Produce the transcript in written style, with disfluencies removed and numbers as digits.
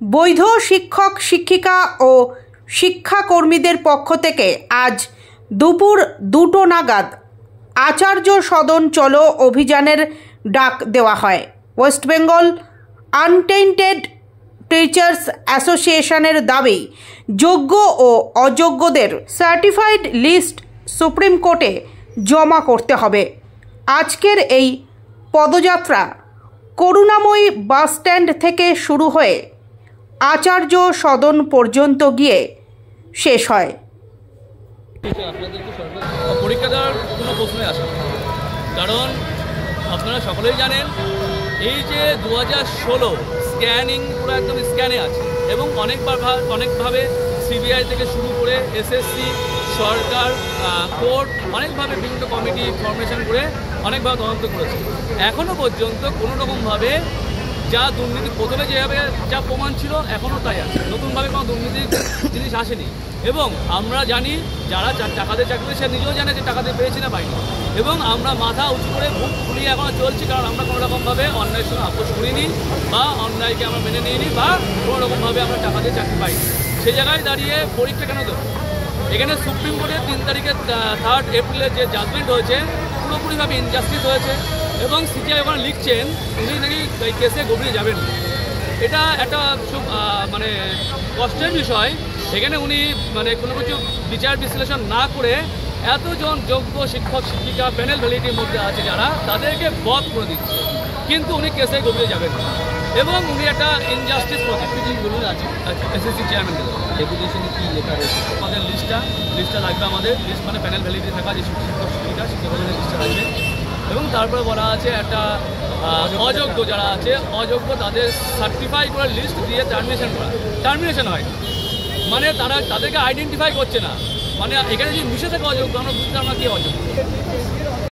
বৈধ শিক্ষক শিক্ষিকা ও শিক্ষাকর্মীদের পক্ষ থেকে আজ দুপুর 2টো নাগাদ আচার্য সদন চলো অভিযানের ডাক দেওয়া হয়। ওয়েস্ট বেঙ্গল আনটেন্টেড টিচার্স অ্যাসোসিয়েশনের দাবি, যোগ্য ও অযোগ্যদের সার্টিফাইড লিস্ট সুপ্রিম কোর্টে জমা করতে হবে। আজকের এই পদযাত্রা করুণাময়ী বাসস্ট্যান্ড থেকে শুরু হয়ে আচার্য সদন পর্যন্ত গিয়ে শেষ হয়। পরীক্ষা দেওয়ার কোনো প্রশ্নই আসে না, কারণ আপনারা সকলেই জানেন এই যে 2016 স্ক্যানিং পুরো একদম স্ক্যানে আছে এবং অনেকভাবে সিবিআই থেকে শুরু করে এসএসসি, সরকার, কোর্ট অনেকভাবে বিভিন্ন কমিটি ফরমেশন করে অনেকভাবে তদন্ত করেছে। এখনও পর্যন্ত কোনো রকমভাবে যা দুর্নীতি প্রথমে যেভাবে যা প্রমাণ ছিল এখনও তাই আছে, নতুনভাবে কোনো দুর্নীতির জিনিস আসেনি। এবং আমরা জানি যারা টাকাতে চাকরি সে নিজেও জানে যে টাকাতে পেয়েছি না পাইনি, এবং আমরা মাথা উঁচু করে বুক ফুলিয়ে এখনও চলছি, কারণ আমরা কোনো রকমভাবে অন্যায়ের সঙ্গে আপোষ করিনি বা অন্যায়কে আমরা মেনে নিইনি বা কোনো রকমভাবে আমরা টাকাতে চাকরি পাইনি। সেই জায়গায় দাঁড়িয়ে পরীক্ষা কেন দেবো? এখানে সুপ্রিম কোর্টের 3 তারিখে 3 এপ্রিলের যে জাজমেন্ট হয়েছে পুরোপুরিভাবে ইনজাস্টিস হয়েছে, এবং সিজিআই ওখানে লিখছেন উনি নাকি এই কেসে গভীরে যাবেন। এটা একটা খুব মানে কষ্টের বিষয়। এখানে উনি মানে কোনো কিছু বিচার বিশ্লেষণ না করে এতজন যোগ্য শিক্ষক শিক্ষিকা প্যানেল ভ্যালিডিটির মধ্যে আছে যারা, তাদেরকে বধ করে দিচ্ছে, কিন্তু উনি কেসে গভীরে যাবেন না। এবং উনি একটা ইনজাস্টিস প্রতিনিধিগুলো আছে এসএসসি চেয়ারম্যান ডেপুটেশনে কি লেখা রয়েছে আমাদের লিস্টটা লাগবে, আমাদের লিস্ট মানে প্যানেল ভ্যালিডিটি থাকা যে শিক্ষক শিক্ষিকা শিক্ষকদের লিস্টটা লাগবে। এবং তারপরে বলা আছে একটা অযোগ্য যারা আছে অযোগ্য তাদের সার্টিফাই করে লিস্ট দিয়ে টার্মিনেশন হয়, মানে তাদেরকে আইডেন্টিফাই করছে না। মানে এখানে যদি মিশে থাকে অযোগ্য, আমরা বুঝতে পারবো না কি অযোগ্য।